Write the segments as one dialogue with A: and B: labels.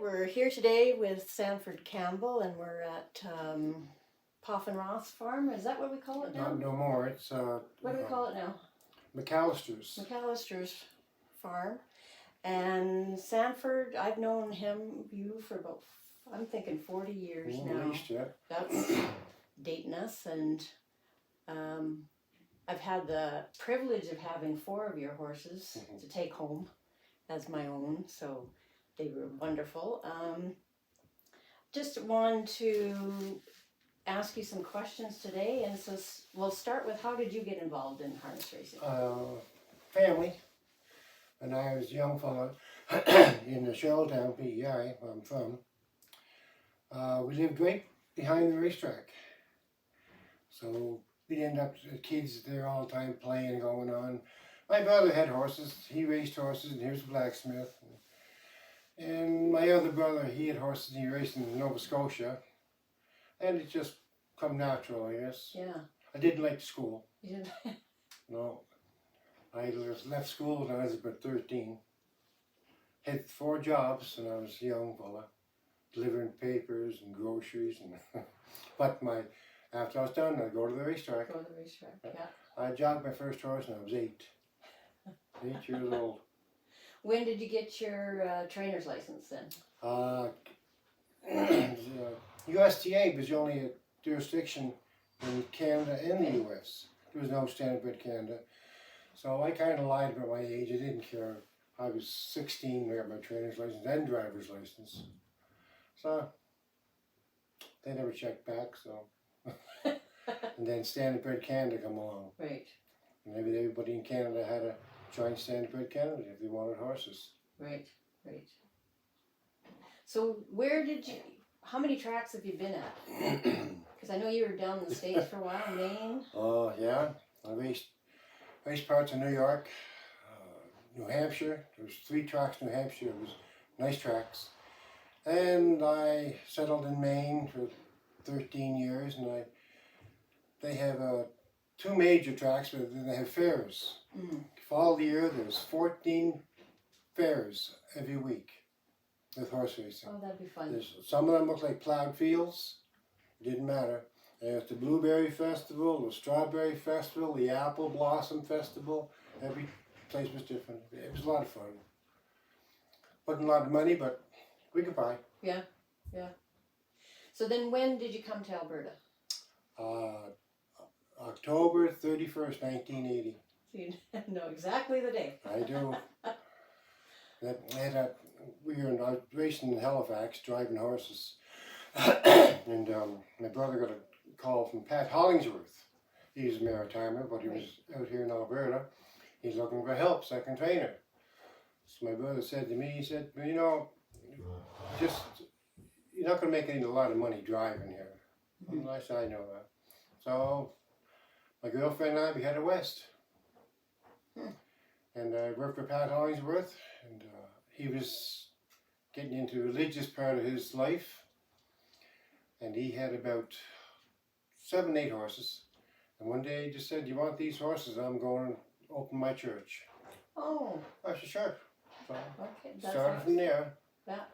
A: We're here today with Sanford Campbell, and we're at Poffin Ross Farm. Is that what we call it now?
B: Not no more. It's
A: what do we call it now?
B: McAllister's.
A: McAllister's Farm. And Sanford, I've known you for about, I'm thinking 40 years now.
B: At least, yeah.
A: That's dating us, and I've had the privilege of having 4 of your horses to take home as my own, so they were wonderful. Just wanted to ask you some questions today, and so we'll start with, how did you get involved in harness racing?
B: Family. When I was a young fella in the Shelltown, PEI, where I'm from, we lived right behind the racetrack. So we'd end up as kids there all the time playing, going on. My brother had horses. He raced horses, and he was a blacksmith. And my other brother, he had horses, and he raced in Nova Scotia. And it just come natural, I guess.
A: Yeah.
B: I didn't like school.
A: You didn't?
B: No. I left school when I was about 13. Had 4 jobs when I was a young fella, delivering papers and groceries. And but after I was done, I'd go to the racetrack.
A: Go to the racetrack, yeah.
B: I jogged my first horse when I was 8. 8 years old.
A: When did you get your trainer's license then?
B: USTA was only a jurisdiction in Canada and the US. There was no Standardbred Canada. So I kind of lied about my age. I didn't care. I was 16 when I got my trainer's license and driver's license. So they never checked back, so. And then Standardbred Canada come along.
A: Right.
B: And maybe everybody in Canada had to join Standardbred Canada if they wanted horses.
A: Right, right. So how many tracks have you been at? Because I know you were down in the States for a while, Maine.
B: Oh, yeah. I raced parts of New York, New Hampshire. There was 3 tracks in New Hampshire. It was nice tracks. And I settled in Maine for 13 years, and they have 2 major tracks, but then they have fairs. Fall of the year, there's 14 fairs every week with horse racing.
A: Oh, that'd be fun.
B: Some of them look like plowed fields. It didn't matter. There's the Blueberry Festival, the Strawberry Festival, the Apple Blossom Festival. Every place was different. It was a lot of fun. Wasn't a lot of money, but we could buy.
A: Yeah, yeah. So then when did you come to Alberta?
B: October 31st, 1980.
A: So you know exactly the day.
B: I do. I was racing in Halifax, driving horses. And my brother got a call from Pat Hollingsworth. He's a maritimer, but he was out here in Alberta. He's looking for help, second trainer. So my brother said to me, he said, well, you know, you're not going to make a lot of money driving here. And I said, I know that. So my girlfriend and I, we headed west. And I worked for Pat Hollingsworth, and he was getting into the religious part of his life. And he had about 7, 8 horses. And one day he just said, you want these horses? I'm going to open my church.
A: Oh. I
B: said, sure. So
A: okay.
B: Started from there.
A: Yeah.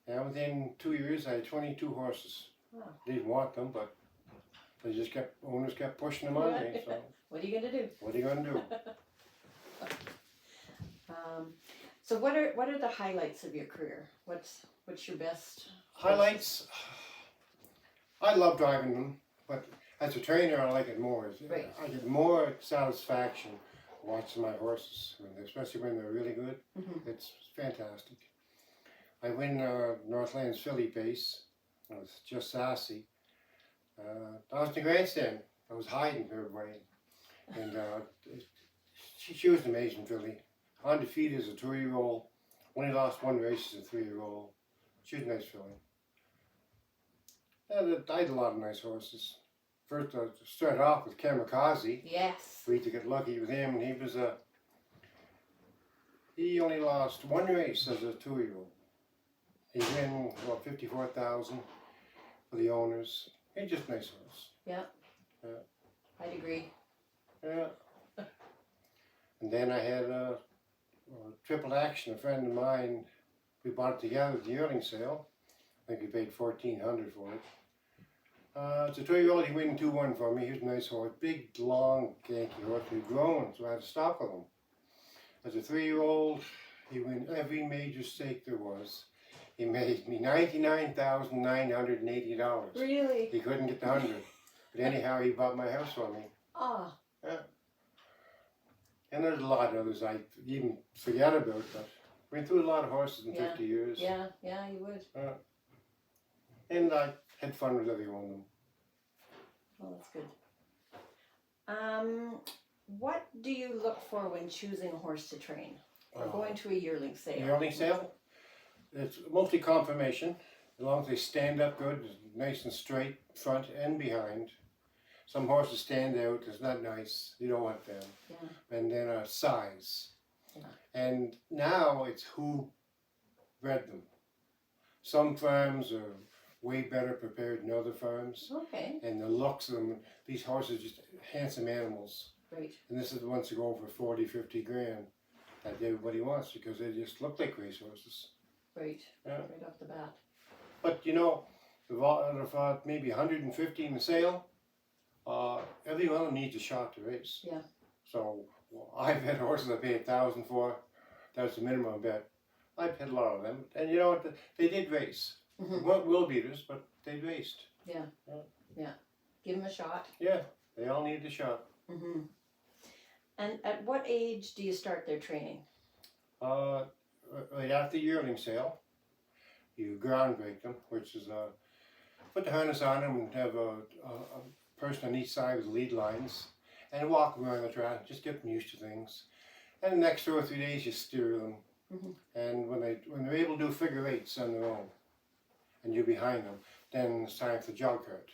B: And within 2 years, I had 22 horses.
A: Oh.
B: Didn't want them, but owners kept pushing them on me. So
A: what are you going to do?
B: What are you going to do?
A: So what are the highlights of your career? What's your best
B: highlights? I love driving them, but as a trainer, I like it more.
A: Right.
B: I get more satisfaction watching my horses, especially when they're really good. It's fantastic. I win Northland's filly pace. I was just sassy. I was in the grandstand. I was hiding from everybody. And she was an amazing filly. Undefeated as a 2-year-old. Only lost 1 race as a 3-year-old. She was a nice filly. I had a lot of nice horses. First, I started off with Kamikaze.
A: Yes.
B: We had to get lucky with him, and he only lost 1 race as a 2-year-old. He won, what, 54,000 for the owners. He's just a nice horse.
A: Yeah.
B: Yeah.
A: I'd agree.
B: Yeah. And then I had Triple Action, a friend of mine, we bought it together at the yearling sale. I think we paid $1,400 for it. It's a 2-year-old. He went 2-1 for me. He was a nice horse, big, long, ganky horse. He was grown, so I had to stop with him. As a 3-year-old, he won every major stake there was. He made me $99,980.
A: Really?
B: He couldn't get the 100, but anyhow, he bought my house for me.
A: Ah.
B: Yeah. And there's a lot of others I even forget about, but went through a lot of horses in 50 years.
A: Yeah, you would.
B: And I had fun with every one of them.
A: Well, that's good. What do you look for when choosing a horse to train? Or going to a yearling sale?
B: Yearling sale? It's mostly conformation, as long as they stand up good, nice and straight, front and behind. Some horses stand out, it's not nice, you don't want them.
A: Yeah.
B: And then size.
A: Yeah.
B: And now it's who bred them. Some farms are way better prepared than other farms.
A: Okay.
B: And the looks of them, these horses are just handsome animals.
A: Right.
B: And this is the ones that go for 40, 50 grand that everybody wants because they just look like racehorses.
A: Right.
B: Yeah.
A: Right off the bat.
B: But you know, out of maybe 150 in the sale, every one of them needs a shot to race.
A: Yeah.
B: So I've had horses I paid $1,000 for. That's the minimum bet. I've had a lot of them, and you know what? They did race.
A: Mm-hmm.
B: They weren't will beaters, but they raced.
A: Yeah.
B: Yeah.
A: Yeah. Give them a shot.
B: Yeah, they all needed a shot.
A: Mm-hmm. And at what age do you start their training?
B: Right after the yearling sale, you ground break them, which is put the harness on them and have a person on each side with the lead lines, and walk around the track, just get them used to things. And the next 2 or 3 days, you steer them.
A: Mm-hmm.
B: And when they're able to do figure eights on their own, and you're behind them, then it's time for jog cart.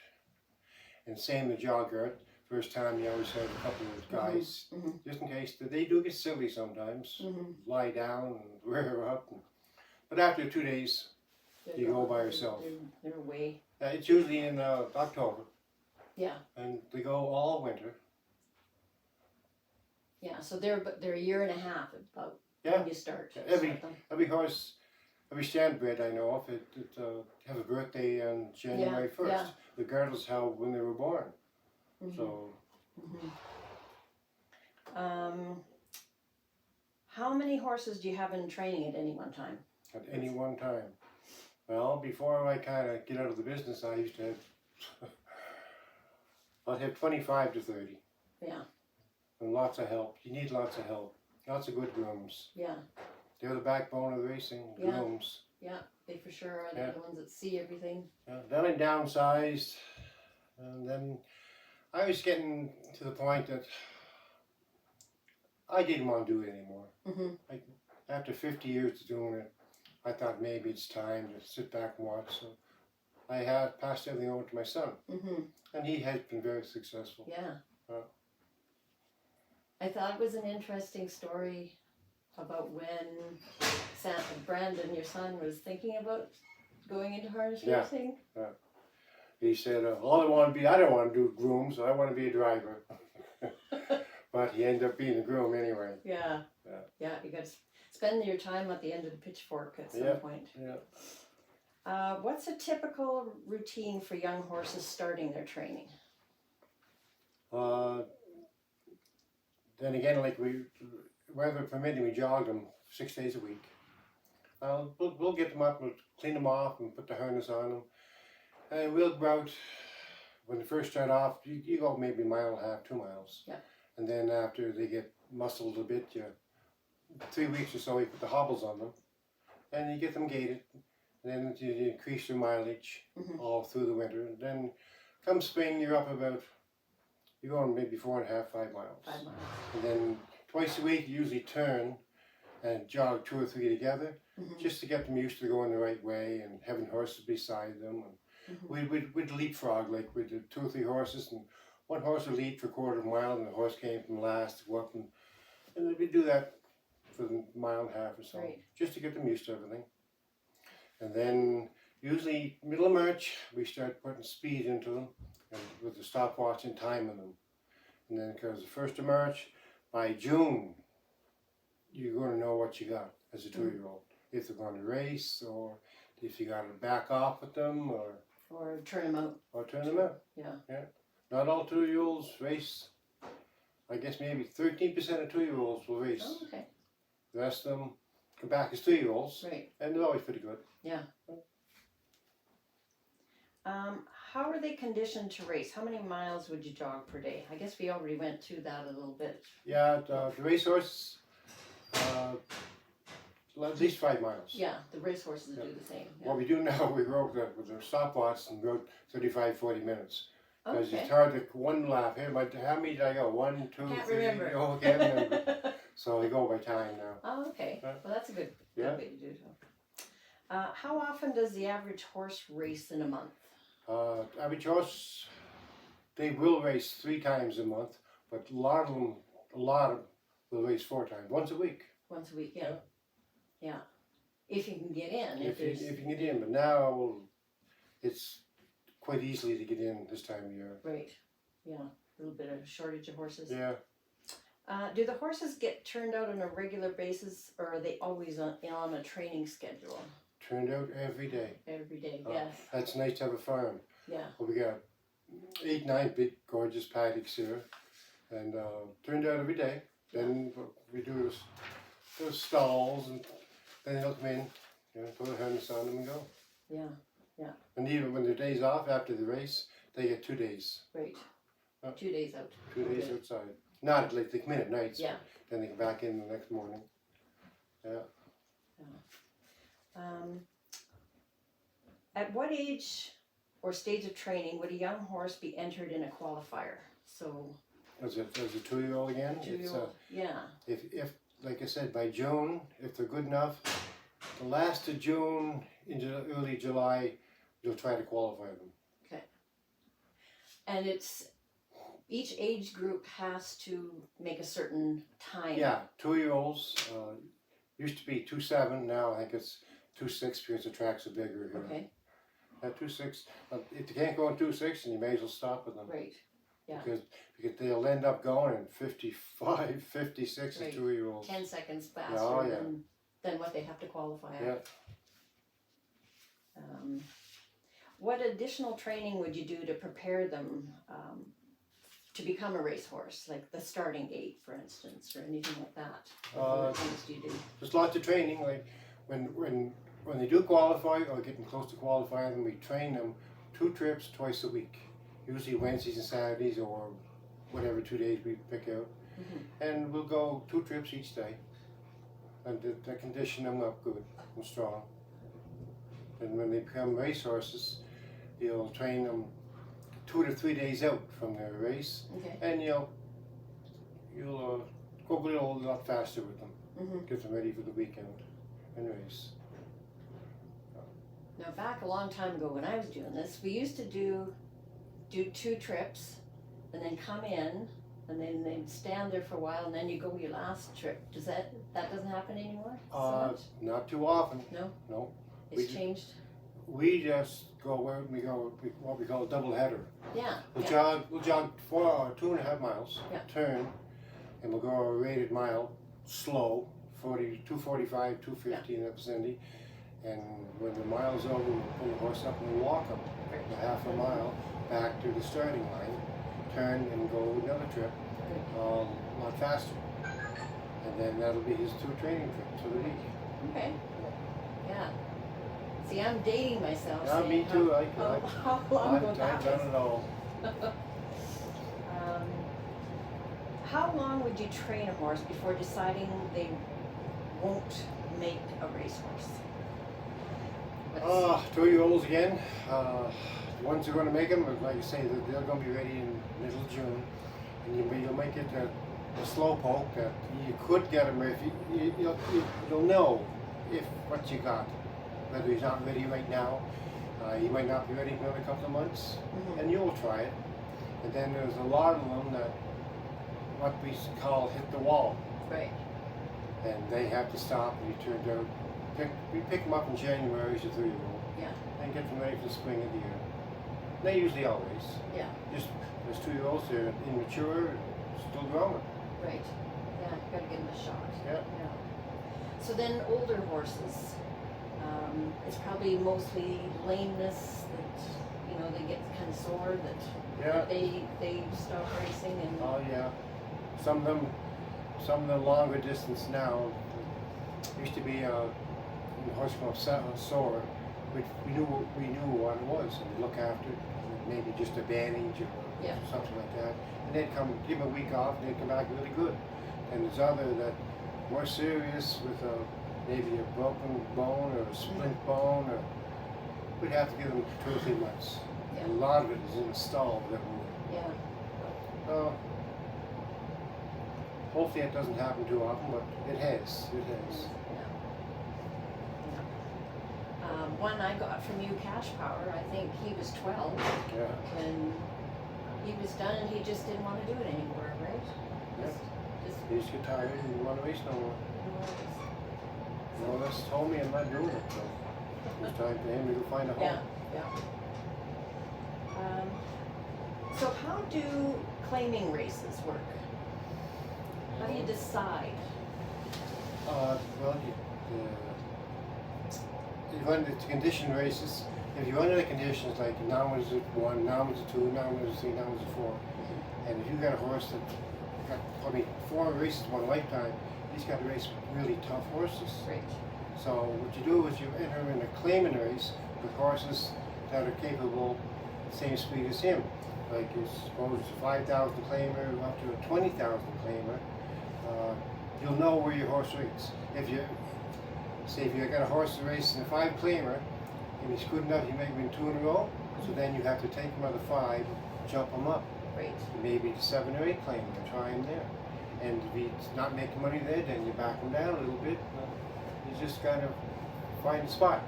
B: And same the jog cart. First time you always have a couple of guys,
A: Mm-hmm.
B: just in case they do get silly sometimes,
A: Mm-hmm.
B: lie down and rear up. But after 2 days, you go by yourself.
A: They're away.
B: It's usually in October.
A: Yeah.
B: And they go all winter.
A: Yeah. So they're a year and a half about
B: Yeah.
A: when you start.
B: Every horse, every Standardbred I know of, it have a birthday on January 1st,
A: yeah.
B: regardless how when they were born.
A: Mm-hmm.
B: So.
A: Mm-hmm. How many horses do you have in training at any one time?
B: At any one time. Well, before I kind of get out of the business, I used to have, I'd have 25 to 30.
A: Yeah.
B: And lots of help. You need lots of help. Lots of good grooms.
A: Yeah.
B: They're the backbone of the racing,
A: Yeah.
B: grooms.
A: Yeah. They for sure are
B: Yeah.
A: the ones that see everything.
B: Then I downsized. And then I was getting to the point that I didn't want to do it anymore.
A: Mm-hmm.
B: After 50 years of doing it, I thought maybe it's time to sit back and watch. So I had passed everything over to my son.
A: Mm-hmm.
B: And he has been very successful.
A: Yeah.
B: Uh,
A: I thought it was an interesting story about when Brandon, your son, was thinking about going into harness
B: Yeah.
A: racing.
B: He said, all I want to be, I don't want to do grooms, I want to be a driver. But he ended up being a groom anyway.
A: Yeah.
B: Yeah.
A: Yeah, you got to spend your time at the end of the pitchfork at some
B: Yeah.
A: point.
B: Yeah.
A: What's a typical routine for young horses starting their training?
B: Then again, like weather permitting, we jog them 6 days a week. We'll get them up, we'll clean them off and put the harness on them. And we'll go out, when they first start off, you go maybe 1.5 miles, 2 miles.
A: Yeah.
B: And then after they get muscled a bit, 3 weeks or so, you put the hobbles on them. And you get them gaited. And then you increase their mileage
A: Mm-hmm.
B: all through the winter. And then come spring, you're up about, you're going maybe 4.5, 5 miles.
A: 5 miles.
B: And then twice a week, you usually turn and jog 2 or 3 together,
A: Mm-hmm.
B: just to get them used to going the right way and having horses beside them. And
A: Mm-hmm.
B: we'd leapfrog, like we'd do 2 or 3 horses, and one horse would lead for a 1/4 mile, and the horse came from last to go up, and we'd do that for a 1.5 miles or so,
A: Right.
B: just to get them used to everything. And then usually middle of March, we start putting speed into them, and with the stopwatch and timing them. And then because the 1st of March, by June, you're going to know what you got as a 2-year-old. if they're going to race, or if you got to back off with them,
A: Or turn them out.
B: or turn them out.
A: Yeah.
B: Not all 2-year-olds race. I guess maybe 13% of 2-year-olds will race.
A: Oh, okay.
B: The rest of them come back as 3-year-olds,
A: Right.
B: and they're always pretty good.
A: Yeah. How are they conditioned to race? How many miles would you jog per day? I guess we already went through that a little bit.
B: Yeah, the racehorse, at least 5 miles.
A: Yeah, the racehorses do the same. Yeah.
B: What we do now, we go with the stopwatch and go 35, 40 minutes. Because
A: Okay.
B: it's hard to one lap. Here, but how many did I go? 1, 2,
A: Can't
B: 3.
A: remember.
B: Oh, can't remember. So we go by time now.
A: Oh, okay.
B: Yeah.
A: Well, that's a good
B: Yeah.
A: way to do it. How often does the average horse race in a month?
B: Average horse, they will race 3 times a month, but a lot of them will race 4 times, once a week.
A: Once a week, yeah. Yeah. If you can get in.
B: If you can get in, but now it's quite easily to get in this time of year.
A: Right. Yeah. A little bit of shortage of horses.
B: Yeah.
A: Do the horses get turned out on a regular basis, or are they always on a training schedule?
B: Turned out every day.
A: Every day, yes.
B: That's nice to have a farm.
A: Yeah.
B: Well, we got 8, 9 big gorgeous paddocks here, and turned out every day. Then what we do is there's stalls, and then they'll come in, put a harness on them and go.
A: Yeah. Yeah.
B: And even when their days off after the race, they get 2 days.
A: Right.
B: Uh,
A: 2 days out.
B: 2 days
A: Okay.
B: outside. Not like they come in at nights.
A: Yeah.
B: Then they come back in the next morning. Yeah.
A: At what age or stage of training would a young horse be entered in a qualifier? So,
B: As a 2-year-old again, it's
A: 2-year-old, yeah.
B: if like I said, by June, if they're good enough, the last of June into early July, you'll try to qualify them.
A: Okay. And it's each age group has to make a certain time.
B: Yeah, 2-year-olds used to be 2.7. Now I think it's 2.6 because the tracks are bigger here.
A: Okay.
B: At 2.6, if they can't go in 2.6, then you may as well stop with them.
A: Right. Yeah.
B: Because they'll end up going in 55, 56
A: Right.
B: as 2-year-olds.
A: 10 seconds faster
B: Oh, yeah.
A: than what they have to qualify
B: Yeah.
A: at. What additional training would you do to prepare them to become a racehorse, like the starting gate, for instance, or anything like that? What things do you do?
B: There's lots of training, like when they do qualify or getting close to qualifying them, we train them 2 trips twice a week. Usually Wednesdays and Saturdays, or whatever 2 days we pick out. And we'll go 2 trips each day. And to condition them up good and strong. And when they become racehorses, you'll train them 2 to 3 days out from their race.
A: Okay.
B: And you'll go a lot faster with them. Get them ready for the weekend and race.
A: Now, back a long time ago when I was doing this, we used to do 2 trips and then come in, and then they'd stand there for a while, and then you go your last trip. That doesn't happen anymore? So much?
B: Not too often.
A: No?
B: No.
A: It's changed?
B: We just go where we go, what we call a double header.
A: Yeah.
B: We'll
A: Yeah.
B: jog 2.5 miles,
A: Yeah.
B: turn, and we'll go a rated mile, slow, 245, 250 in that vicinity. And when the mile's over, we'll pull the horse up and we'll walk them a half a mile back to the starting line, turn and go another trip, a lot faster. And then that'll be his 2 training trips for the week.
A: Okay. Yeah. See, I'm dating myself.
B: Yeah, me
A: saying
B: too.
A: How long ago
B: I've
A: that
B: done
A: was?
B: it all.
A: How long would you train a horse before deciding they won't make a racehorse?
B: 2-year-olds again. The ones who are going to make them, like I say, they're going to be ready in middle of June. And you'll make it a slow poke that you could get him if you'll know what you got. Whether he's not ready right now, he might not be ready for another couple of months, and you'll try it. And then there's a lot of them that what we call hit the wall.
A: Right.
B: And they have to stop, and you turn out. We pick them up in January as a 3-year-old.
A: Yeah.
B: And get them ready for the spring of the year. They usually always.
A: Yeah.
B: Just there's 2-year-olds, they're immature, still growing.
A: Right. Yeah, you gotta give them a shot.
B: Yeah.
A: So then older horses, it's probably mostly lameness that, you know, they get kind of sore that
B: Yeah.
A: they stop racing and.
B: Oh yeah. Some of them longer distance now. Used to be a horse called sore, which we knew what it was, and we look after it. Maybe just a bandage or
A: Yeah.
B: something like that. And they'd give them a week off, and they'd come back really good. And there's other that more serious with maybe a broken bone or a splint bone, or we'd have to give them 2 or 3 months.
A: Yeah.
B: A lot of it is in the stall that we.
A: Yeah.
B: So hopefully it doesn't happen too often, but it has. It has.
A: One I got from you, Cash Power, I think he was 12
B: Yeah.
A: when he was done and he just didn't want to do it anymore, right?
B: Yeah.
A: Just
B: He just get tired and didn't want to race no more.
A: you
B: Well, that's told me I'm not doing it, so it's time for him to go find a home.
A: yeah, yeah. So how do claiming races work? How do you decide?
B: Well, you run the condition races. If you run the conditions like now is it 1, now is it 2, now is it 3, now is it 4, and if you got a horse that got probably 4 races in one lifetime, he's got to race really tough horses.
A: Right.
B: So what you do is you enter in a claiming race with horses that are capable the same speed as him. Like suppose it's a 5,000 claimer up to a 20,000 claimer. You'll know where your horse rates. If you got a horse that races in a 5 claimer and he's good enough, you make win 2 in a row. So then you have to take him out of 5, jump him up,
A: Right.
B: maybe to 7 or 8 claimer and try him there. And if he's not making money there, then you back him down a little bit. You just kind of find a spot.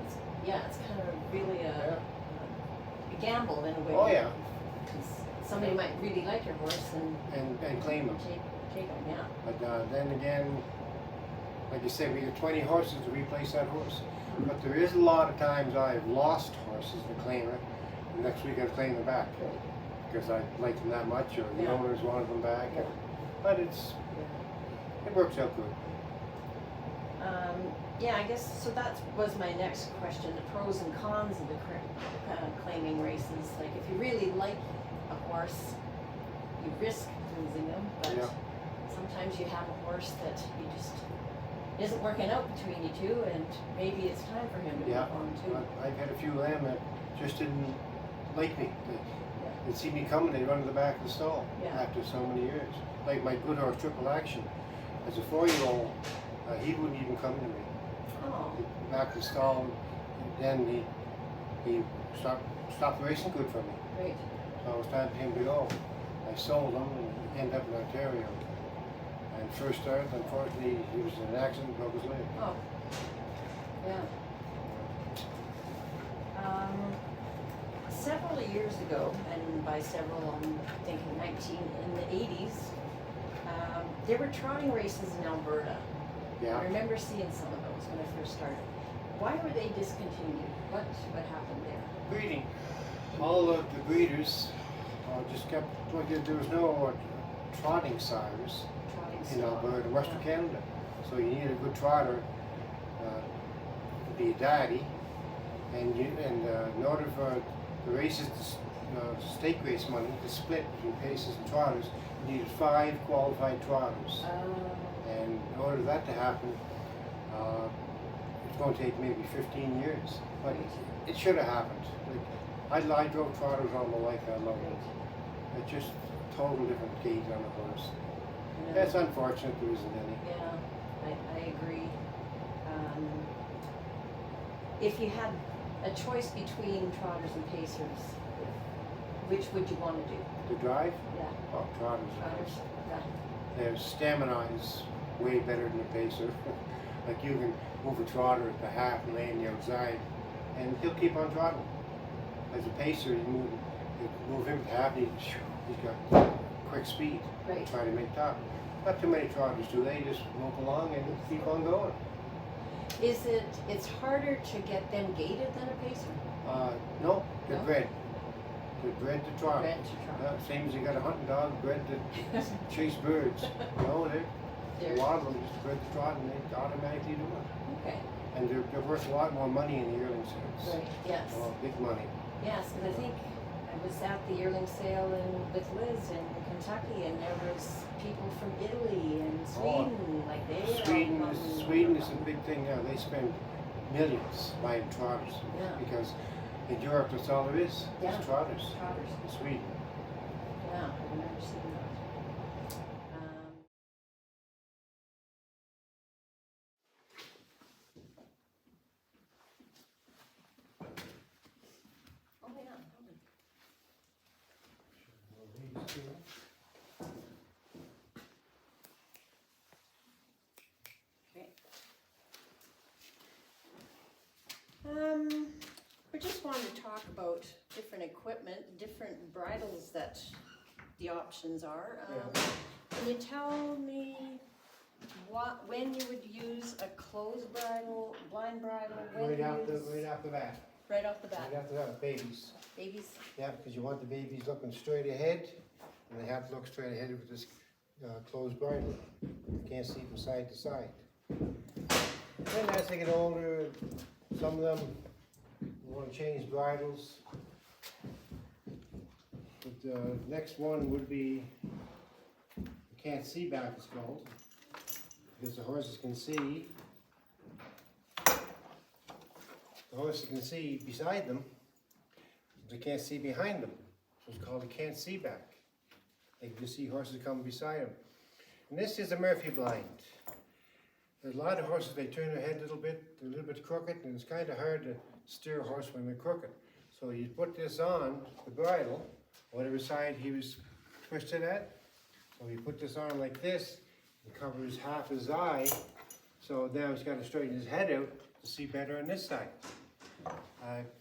A: Yeah, it's kind of really
B: Yeah.
A: a gamble in a way.
B: Oh yeah,
A: 'Cause somebody might really like your horse
B: and claim him.
A: take them, yeah.
B: But then again, like you said, we got 20 horses to replace that horse. But there is a lot of times I've lost horses in the claimer, and next week I've claimed them back because I liked them that much, or the
A: Yeah.
B: owners wanted them back.
A: Yeah.
B: But it works out good.
A: Yeah, I guess, so that was my next question, the pros and cons of the claiming races. Like, if you really like a horse, you risk losing them, but
B: Yeah.
A: sometimes you have a horse that you just isn't working out between you two, and maybe it's time for him to
B: Yeah.
A: move on too.
B: I've had a few of them that just didn't like me. They'd see me coming, they'd run to the back of the stall
A: Yeah.
B: after so many years. Like my good horse, Triple Action, as a 4-year-old, he wouldn't even come to me.
A: Oh,
B: Back to the stall, and then he stopped racing good for me.
A: great.
B: So it was time for him to go. I sold him and he ended up in Ontario. And first start, unfortunately, he was in an accident, broke his leg.
A: Oh, yeah. Several years ago, and by several I'm thinking 19, in the 80s, there were trotting races in Alberta.
B: Yeah.
A: I remember seeing some of those when I first started. Why were they discontinued? What happened there?
B: Breeding. All of the breeders just kept, there was no trotting sires
A: Trotting
B: in
A: style.
B: Alberta, Western
A: Yeah.
B: Canada. So you needed a good trotter to be a daddy, and in order for the races, stake race money to split between paces and trotters, you needed 5 qualified trotters. And in order for that to happen, it's going to take maybe 15 years. But it should have happened. Like, I drove trotters all my life, I love it. It's just a total different gait on a horse.
A: Yeah.
B: It's unfortunate there isn't any.
A: Yeah, I agree. If you had a choice between trotters and pacers, which would you want to do?
B: To drive?
A: Yeah,
B: Oh, trotters.
A: trotters. Yeah.
B: Their stamina is way better than a pacer. Like you can move a trotter at the half and lay on the outside, and he'll keep on trotting. As a pacer, you move him to half, and he's got quick speed.
A: Right.
B: Try to make top. Not too many trotters do. They just walk along and keep on going.
A: It's harder to get them gated than a pacer?
B: No, they're
A: No?
B: bred. They're bred to trot.
A: Bred to trot.
B: Same as you got a hunting dog bred to chase birds. No, A lot of them just bred the trot and they automatically do it.
A: Okay.
B: And they're worth a lot more money in the yearling sales.
A: Right. Yes.
B: Oh, big money.
A: Yes, because I think I was at the yearling sale with Liz in Kentucky, and there was people from Italy and Sweden, like they
B: Sweden is a big thing now. They spend millions buying trotters.
A: Yeah.
B: Because in Europe that's all there is.
A: Yeah.
B: It's trotters.
A: Trotters.
B: In Sweden.
A: Yeah, I've never seen that. Oh yeah, totally. Okay. We just wanted to talk about different equipment, different bridles that the options are. Can you tell me when you would use a closed bridle, blind bridle?
B: Right off the bat.
A: Right off the bat.
B: Right off the bat, babies.
A: Babies?
B: Yeah, because you want the babies looking straight ahead, and they have to look straight ahead with this closed bridle. You can't see from side to side. Then as they get older, some of them want to change bridles. But the next one would be, you can't see back, it's called, because the horses can see. The horses can see beside them, but they can't see behind them. So it's called a can't see back. They can just see horses coming beside them. And this is a Murphy blind. There's a lot of horses, they turn their head a little bit, they're a little bit crooked, and it's kind of hard to steer a horse when they're crooked. So you put this on, the bridle, whatever side he was twisted at. So you put this on like this, it covers half his eye. So now he's got to straighten his head out to see better on this side.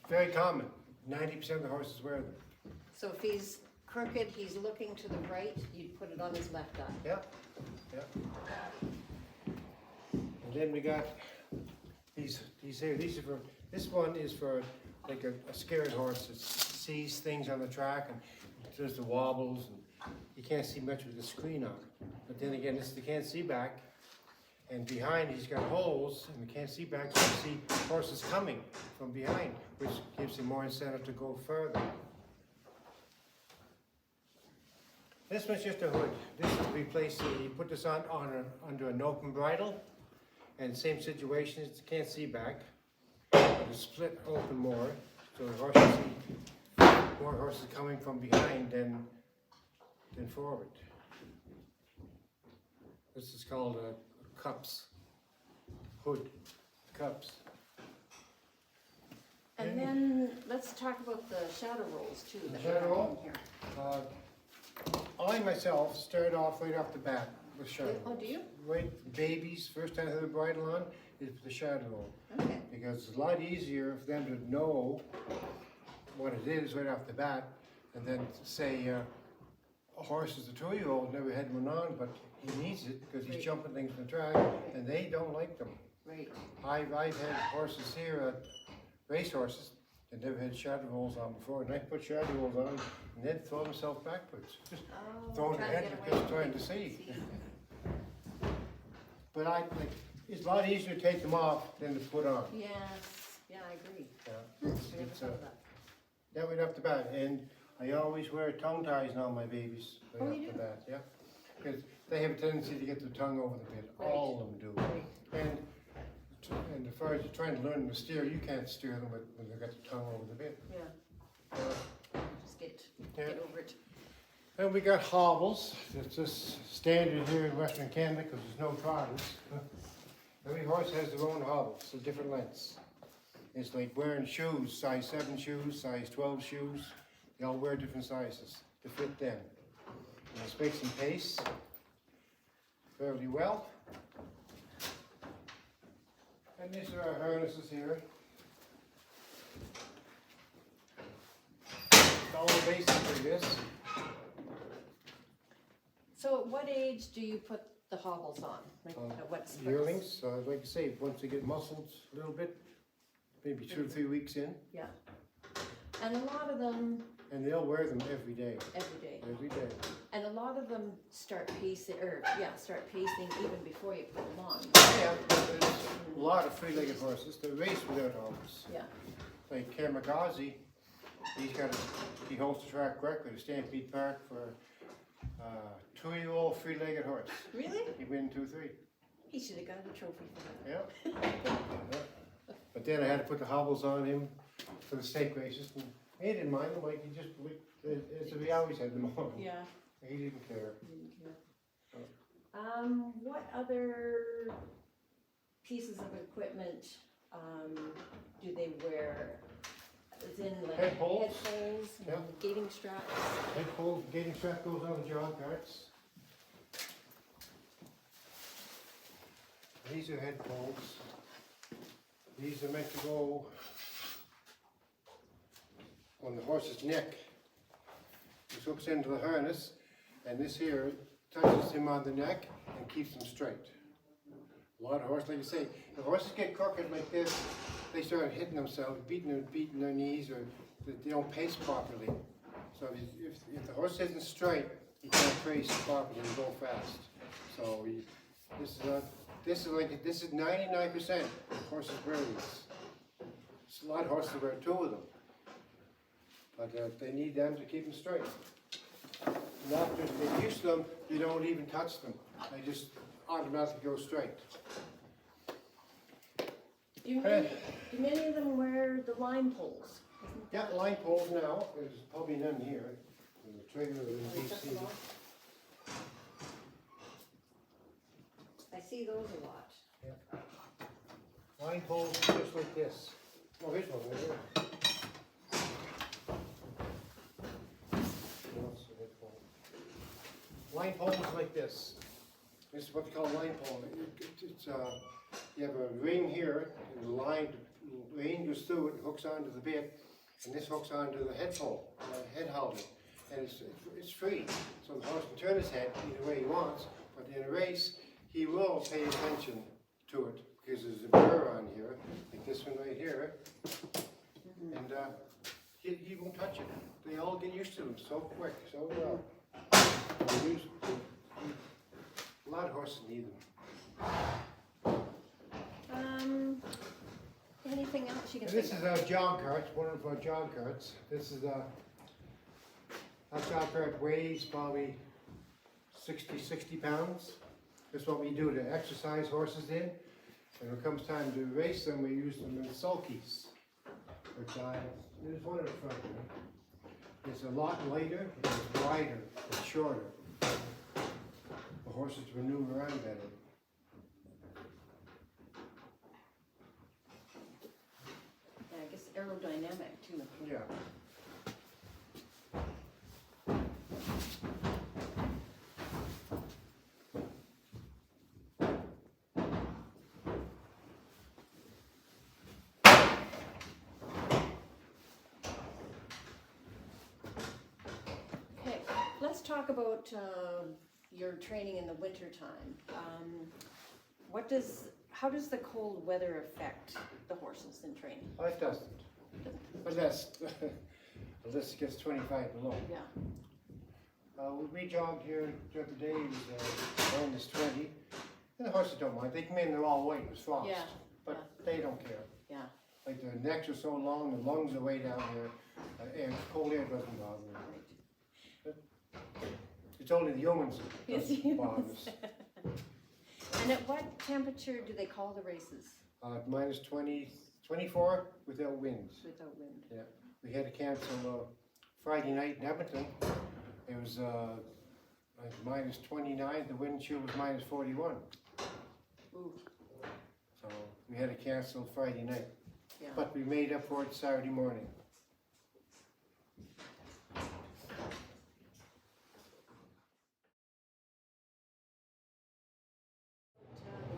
B: Very common. 90% of the horses wear them.
A: So if he's crooked, he's looking to the right, you'd put it on his left eye.
B: Yeah, yeah. And then we got these here. These are for, this one is for like a scared horse that sees things on the track and does the wobbles, and you can't see much with the screen on. But then again, this is the can't see back, and behind he's got holes, and the can't see back, so you see horses coming from behind, which gives him more incentive to go further. This one's just a hood. This is to replace, you put this on under an open bridle, and same situation, it's can't see back, but it's split open more, so the horses see more horses coming from behind than forward. This is called a cups, hood, cups.
A: And then let's talk about the shadow rolls too. That we
B: Shadow
A: have
B: roll?
A: in here.
B: I myself started off right off the bat with shadow.
A: Oh, do you?
B: Right, babies, first time they have a bridle on, is the shadow roll.
A: Okay.
B: Because it's a lot easier for them to know what it is right off the bat, and then say a horse is a 2-year-old, never had one on, but he needs it because he's
A: Right.
B: jumping things in the track, and they don't like them.
A: Right.
B: I've had horses here at racehorses that never had shadow rolls on before, and I put shadow rolls on, and they'd throw themselves backwards, just
A: Oh,
B: throwing their
A: trying to
B: head
A: get away
B: just
A: from
B: trying
A: it.
B: to see. But it's a lot easier to take them off than to put on.
A: Yes. Yeah, I agree.
B: Yeah,
A: We
B: it's,
A: never
B: it's
A: thought of that.
B: that right off the bat, and I always wear tongue ties on my babies right
A: Oh,
B: off
A: you
B: the
A: do?
B: bat, yeah. Because they have a tendency to get their tongue over the bit,
A: Right.
B: all of them do.
A: Right.
B: And as far as you're trying to learn them to steer, you can't steer them when they've got their tongue over the bit.
A: Yeah. Just get
B: Yeah.
A: over it.
B: Then we got hobbles. It's just standard here in Western Canada because there's no trotters. Every horse has their own hobbles, so different lengths. It's like wearing shoes, size 7 shoes, size 12 shoes. They all wear different sizes to fit them. And it's makes them pace fairly well. And these are our harnesses here. It's all basically this.
A: So at what age do you put the hobbles on? Like at what
B: Yearlings, so I'd like to say, once they get muscled a little bit, maybe 2 or 3 weeks in,
A: Yeah. And a lot of them
B: and they'll wear them every day,
A: every day.
B: every day.
A: And a lot of them start pacing, even before you put them on.
B: Yeah, there's a lot of three-legged horses. They race without harness.
A: Yeah.
B: Like Kamikaze, he holds the track record at Stampede Park for 2-year-old three-legged horse.
A: Really?
B: He win 2-3.
A: He should have got a trophy for that.
B: Yeah. Yeah. But then I had to put the hobbles on him for the stake races. And he didn't mind them, like he always had them on.
A: Yeah.
B: He didn't care.
A: What other pieces of equipment do they wear? As in like
B: Head poles.
A: and
B: Yeah.
A: gating straps?
B: Head pole, gating strap goes on the jog carts. These are head poles. These are meant to go on the horse's neck. This hooks into the harness, and this here touches him on the neck and keeps him straight. A lot of horses, like you say, if horses get crooked like this, they start hitting themselves, beating their knees, or they don't pace properly. So if the horse isn't straight, he can't pace properly and go fast. So this is 99% of horses wear these. There's a lot of horses wear 2 of them, but they need them to keep them straight. And after they get used to them, you don't even touch them. They just automatically go straight.
A: Do many of them wear the line poles?
B: Yeah, line poles now. There's probably none here. The trailer in BC.
A: I see those a lot.
B: Yeah. Line poles just like this. Oh, here's one right here. Line poles like this. This is what they call a line pole. You have a ring here, and the line goes through it, hooks onto the bit, and this hooks onto the head pole, head halter, and it's free. So the horse can turn his head either way he wants, but in a race, he will pay attention to it because there's a burr on here, like this one right here, and he won't touch it. They all get used to them so quick, so well. A lot of horses need them.
A: Anything else you can
B: This
A: think
B: is our jog cart, one of our jog carts. This is our jog cart weighs probably 60 pounds. That's what we do to exercise horses in. And when it comes time to race them, we use them in sulkies. There's one in the front here. It's a lot lighter, it's wider, it's shorter. The horses maneuver around better.
A: Yeah, I guess aerodynamic too.
B: Yeah.
A: Okay, let's talk about your training in the winter time. How does the cold weather affect the horses in training?
B: Oh, it doesn't. Unless it gets 25 below.
A: Yeah.
B: We jogged here the other day, it was -20. And the horses don't mind. They come in, they're all white with frost.
A: Yeah.
B: But they don't care.
A: Yeah.
B: Like their necks are so long, the lungs are way down here, and cold air doesn't bother them.
A: Right.
B: It's only the humans that
A: Yes,
B: doesn't bother us.
A: And at what temperature do they call the races?
B: -20, 24 without winds.
A: Without wind.
B: Yeah, we had to cancel Friday night in Edmonton. It was like -29. The wind chill was -41.
A: Ooh.
B: So we had to cancel Friday night.
A: Yeah.
B: But we made up for it Saturday morning.
A: The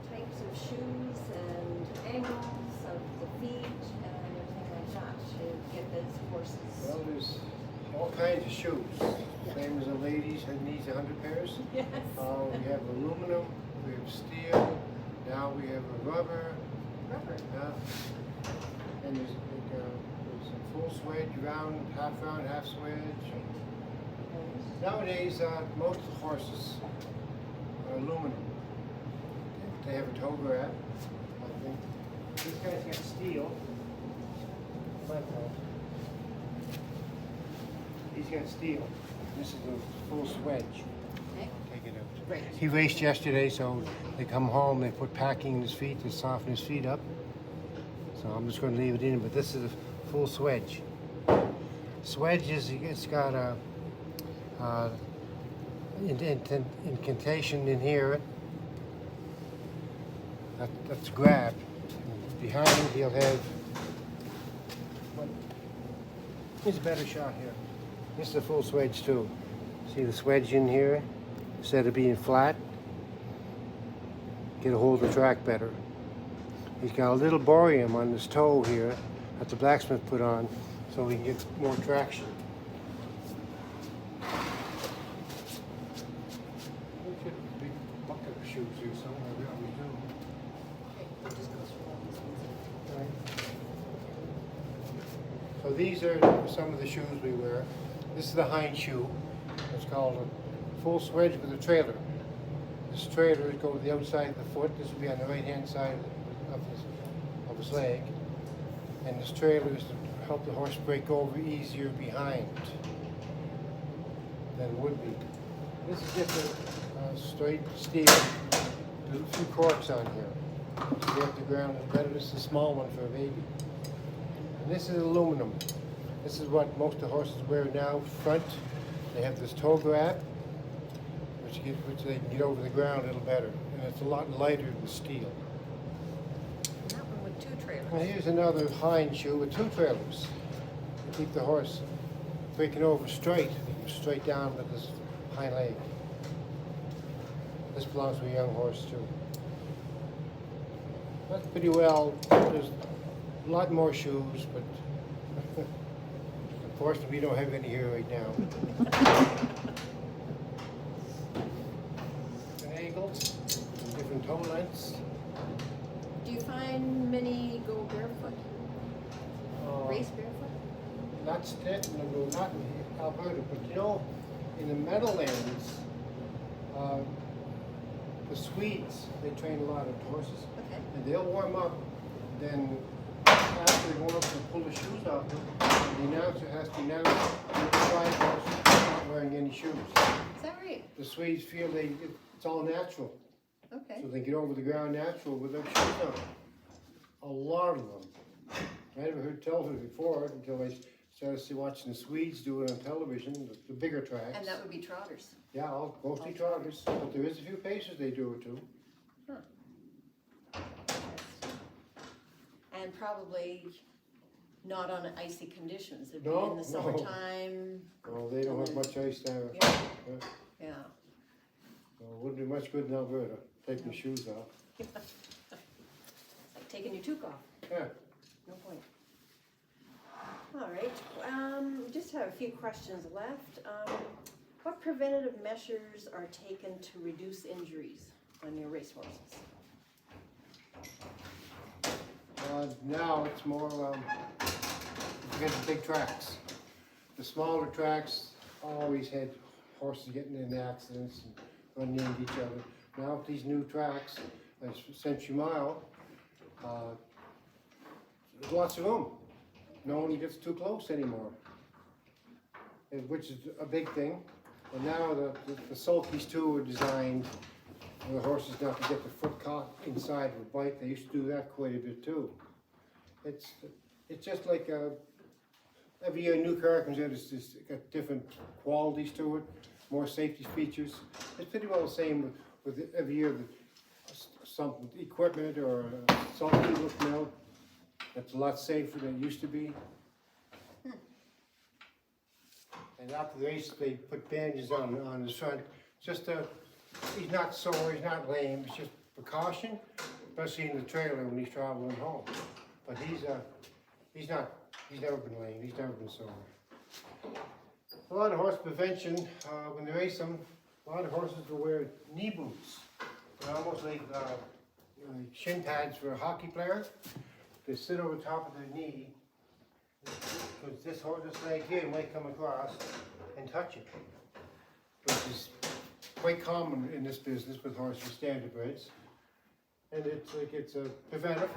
A: types of shoes and angles of the feet and everything like that to get those horses.
B: Well, there's all kinds of shoes. Same as the ladies that needs 100 pairs.
A: Yes.
B: We have aluminum, we have steel, now we have a rubber.
A: Rubber.
B: And there's a full swedge, round, half swedge. Nowadays, most of the horses are aluminum. They have a toe grab, I think. This guy's got steel. He's got steel. This is a full swedge.
A: Okay.
B: Take it out.
A: Great.
B: He raced yesterday, so they come home, they put packing in his feet to soften his feet up. So I'm just going to leave it in, but this is a full swedge. Swedge is, it's got a indentation in here. That's grab. Behind he'll have, here's a better shot here. This is a full swedge too. See the swedge in here? Instead of being flat, get a hold of the track better. He's got a little borium on his toe here that the blacksmith put on so we can get more traction. There should be a bucket of shoes here somewhere, we always do. So these are some of the shoes we wear. This is the hind shoe. It's called a full swedge with a trailer. This trailer goes to the outside of the foot. This will be on the right hand side of his leg. And this trailer is to help the horse break over easier behind than it would be. This is just a straight steel. There's a few corks on here. So they have the ground is better. This is a small one for a baby. And this is aluminum. This is what most of the horses wear now. Front, they have this toe grab, which they can get over the ground a little better. And it's a lot lighter than steel.
A: And that one with 2 trailers.
B: Now here's another hind shoe with 2 trailers. To keep the horse breaking over straight. Straight down with this hind leg. This belongs to a young horse too. That's pretty well. There's a lot more shoes, but unfortunately we don't have any here right now. Different ankles, different toe lengths.
A: Do you find many go barefoot? Race barefoot?
B: Not in Alberta, but you know, in the Meadowlands, the Swedes, they train a lot of horses.
A: Okay.
B: And they'll warm up, then after they warm up, they'll pull the shoes off them. And the announcer has to announce that the quiet horse is not wearing any shoes.
A: Is that right?
B: The Swedes feel it's all natural.
A: Okay.
B: So they get over the ground natural without shoes on. A lot of them. I never heard tell of it before until I started watching the Swedes do it on television, the bigger tracks.
A: And that would be Trotters.
B: Yeah, mostly Trotters, but there is a few paces they do it too.
A: Huh. And probably not on icy conditions. It'd be
B: No,
A: in the
B: no.
A: summertime.
B: Oh, they don't have much ice there.
A: Yeah.
B: Yeah.
A: Yeah.
B: Well, it wouldn't be much good in Alberta, taking the shoes off.
A: It's like taking your toque off.
B: Yeah.
A: No point. All right. We just have a few questions left. What preventative measures are taken to reduce injuries on your racehorses?
B: Now it's more, you get the big tracks. The smaller tracks always had horses getting in accidents and running into each other. Now with these new tracks, like Century Mile, there's lots of room. No one gets too close anymore, which is a big thing. And now the sulkies too are designed for the horses not to get their foot caught inside of a bike. They used to do that quite a bit too. It's just like every year a new car comes out, it's just got different qualities to it, more safety features. It's pretty well the same with every year some equipment or sulky looking out. It's a lot safer than it used to be. And after the race, they put bandages on his front. Just he's not sore, he's not lame. It's just precaution, especially in the trailer when he's traveling home. But he's never been lame. He's never been sore. A lot of horse prevention when they race them. A lot of horses will wear knee boots. They're almost like shin pads for a hockey player. They sit over top of their knee, because this leg here might come across and touch it. is quite common in this business with horses, Standardbreds. And it's a preventive,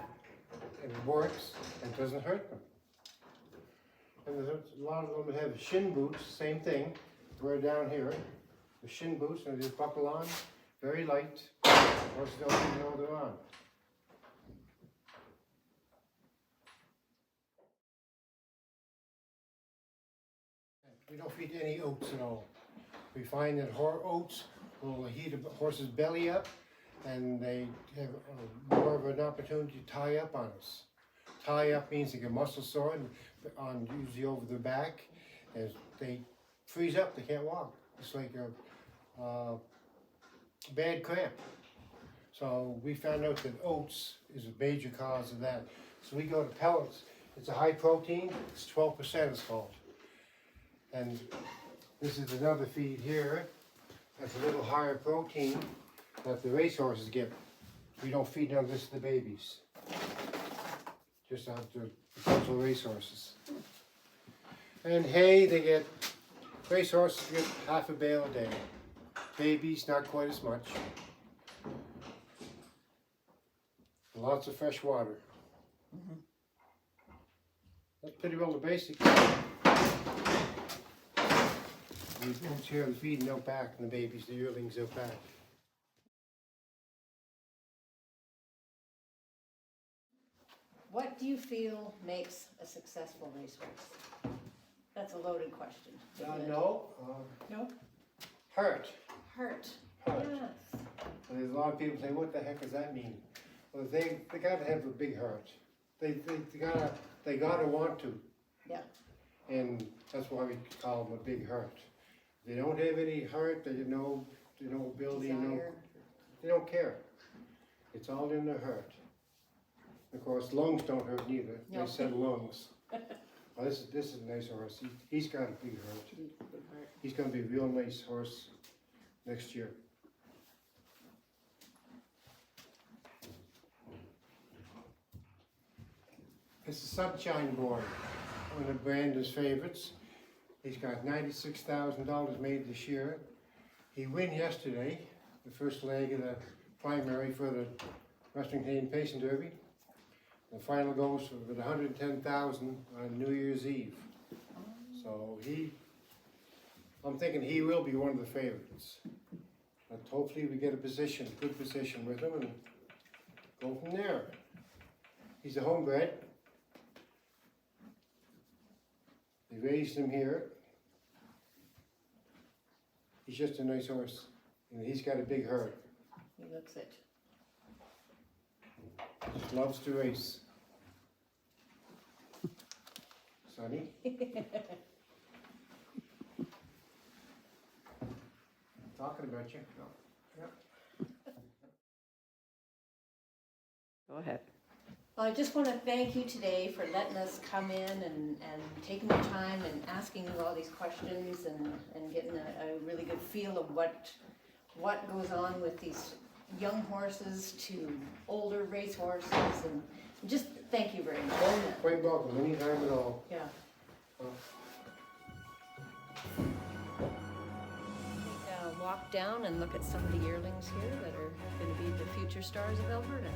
B: and it works, and doesn't hurt them. And there's a lot of them have shin boots, same thing, wear down here, the shin boots, and they just buckle on, very light, horses don't even know they're on. We don't feed any oats at all. We find that oats will heat a horse's belly up, and they have more of an opportunity to tie up on us. Tie up means they get muscle sore on usually over the back, and they freeze up. They can't walk. It's like a bad cramp. So we found out that oats is a major cause of that. So we go to pellets. It's a high protein. It's 12%. It's called. And this is another feed here. That's a little higher protein that the racehorses get. We don't feed none of this to the babies. Just out to potential racehorses. And hay, they get, racehorses get half a bale a day. Babies, not quite as much. Lots of fresh water. That's pretty well the basics. The oats here, the feeding out back, and the babies, the yearlings out back.
A: What do you feel makes a successful racehorse? That's a loaded question.
B: No.
A: No?
B: Heart.
A: Heart.
B: Heart.
A: Yes.
B: And there's a lot of people say, what the heck does that mean? Well, they gotta have a big heart. They gotta want to.
A: Yeah.
B: And that's why we call them a big heart. They don't have any heart, they no ability, they don't care. It's all in their heart. Of course, lungs don't hurt neither.
A: No.
B: They said lungs. Well, this is a nice horse. He's got a big heart. He's going to be a real nice horse next year. This is Sunshine Boy, one of Brandon's favorites. He's got $96,000 made this year. He won yesterday, the first leg of the primary for the Western Canadian Pacing Derby. The final goes with $110,000 on New Year's Eve. So I'm thinking he will be one of the favorites. But hopefully we get a good position with him and go from there. He's a homebred. They raised him here. He's just a nice horse, and he's got a big heart.
A: He looks it.
B: Just loves to race. Sonny? Talking about you. No. Yep.
A: Go ahead. Well, I just want to thank you today for letting us come in and taking the time and asking you all these questions and getting a really good feel of what goes on with these young horses to older race horses, and just thank you very much.
B: Oh, quite welcome, anytime at all.
A: Yeah. Walk down and look at some of the yearlings here that are going to be the future stars of Alberta.